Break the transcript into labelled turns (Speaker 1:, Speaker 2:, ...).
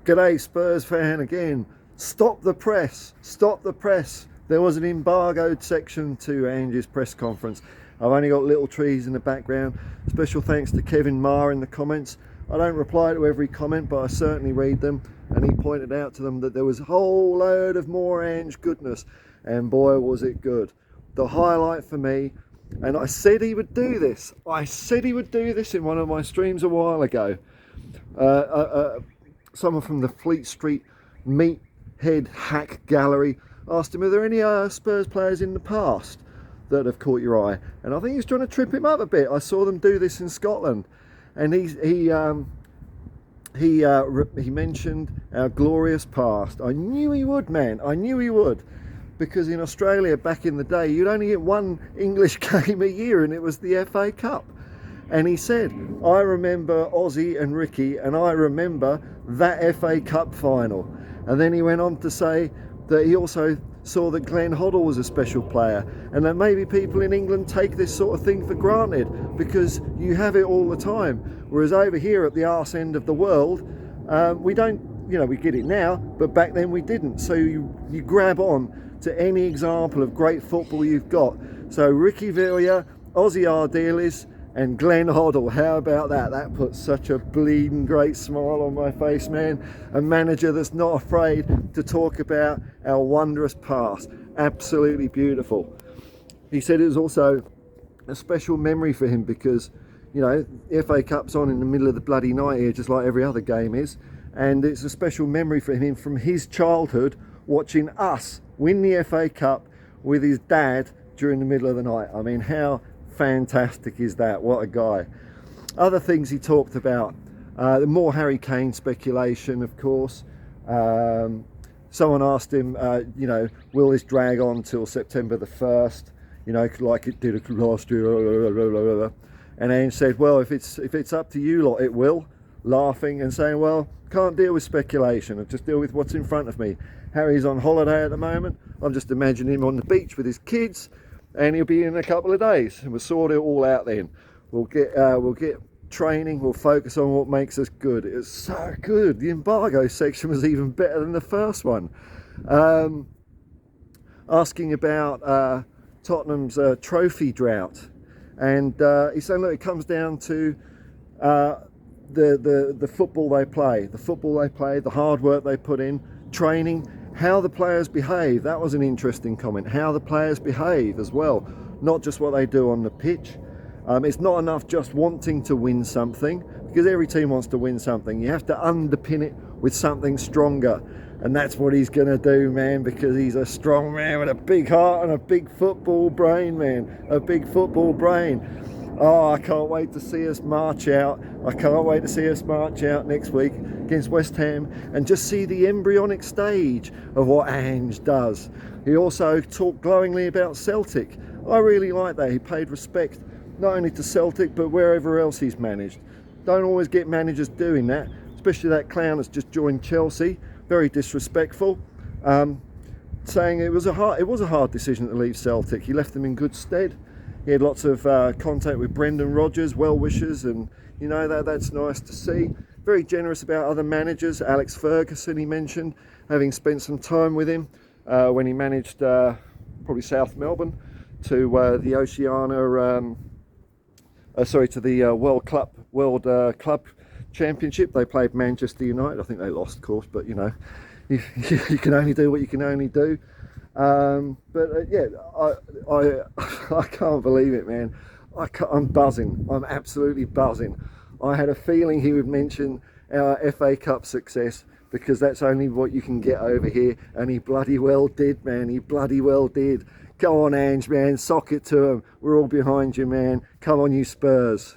Speaker 1: G'day Spurs fan again. Stop the press. Stop the press. There was an embargoed section to Ange's press conference. I've only got little trees in the background. Special thanks to Kevin Marr in the comments. I don't reply to every comment, but I certainly read them. And he pointed out to them that there was a whole load of more Ange goodness. And boy, was it good. The highlight for me, and I said he would do this. I said he would do this in one of my streams a while ago. Someone from the Fleet Street Meathead Hack Gallery asked him, are there any Spurs players in the past that have caught your eye? And I think he's trying to trip him up a bit. I saw them do this in Scotland, and he mentioned our glorious past. I knew he would, man. I knew he would, because in Australia back in the day, you'd only get one English game a year, and it was the FA Cup. And he said, I remember Ossie and Ricky, and I remember that FA Cup final. And then he went on to say that he also saw that Glenn Hoddle was a special player, and that maybe people in England take this sort of thing for granted because you have it all the time. Whereas over here at the arse end of the world, we don't, we get it now, but back then we didn't. So you grab on to any example of great football you've got. So Ricky Villa, Ossie Ardiles, and Glenn Hoddle, how about that? That puts such a bleeding great smile on my face, man. A manager that's not afraid to talk about our wondrous past. Absolutely beautiful. He said it was also a special memory for him because, the FA Cup's on in the middle of the bloody night here, just like every other game is. And it's a special memory for him from his childhood, watching us win the FA Cup with his dad during the middle of the night. I mean, how fantastic is that? What a guy. Other things he talked about, the more Harry Kane speculation, of course. Someone asked him, will this drag on till September the 1st, like it did last year? And Ange said, well, if it's up to you lot, it will, laughing and saying, well, can't deal with speculation, I'll just deal with what's in front of me. Harry's on holiday at the moment. I'm just imagining him on the beach with his kids, and he'll be in a couple of days, and we'll sort it all out then. We'll get training, we'll focus on what makes us good. It was so good. The embargo section was even better than the first one. Asking about Tottenham's trophy drought, and he's saying, look, it comes down to the football they play, the hard work they put in, training, how the players behave. That was an interesting comment. How the players behave as well, not just what they do on the pitch. It's not enough just wanting to win something, because every team wants to win something. You have to underpin it with something stronger, and that's what he's going to do, man, because he's a strong man with a big heart and a big football brain, man. A big football brain. Oh, I can't wait to see us march out. I can't wait to see us march out next week against West Ham and just see the embryonic stage of what Ange does. He also talked glowingly about Celtic. I really like that. He paid respect not only to Celtic but wherever else he's managed. Don't always get managers doing that, especially that clown that's just joined Chelsea. Very disrespectful. Saying it was a hard decision to leave Celtic. He left them in good stead. He had lots of contact with Brendan Rodgers, well-wishers, and that's nice to see. Very generous about other managers. Alex Ferguson, he mentioned, having spent some time with him when he managed probably South Melbourne to the World Club Championship. They played Manchester United. I think they lost, of course, but you can only do what you can only do. Yeah, I can't believe it, man. I'm buzzing. I'm absolutely buzzing. I had a feeling he would mention our FA Cup success, because that's only what you can get over here, and he bloody well did, man. He bloody well did. Go on, Ange, man. Sock it to him. We're all behind you, man. Come on, you Spurs.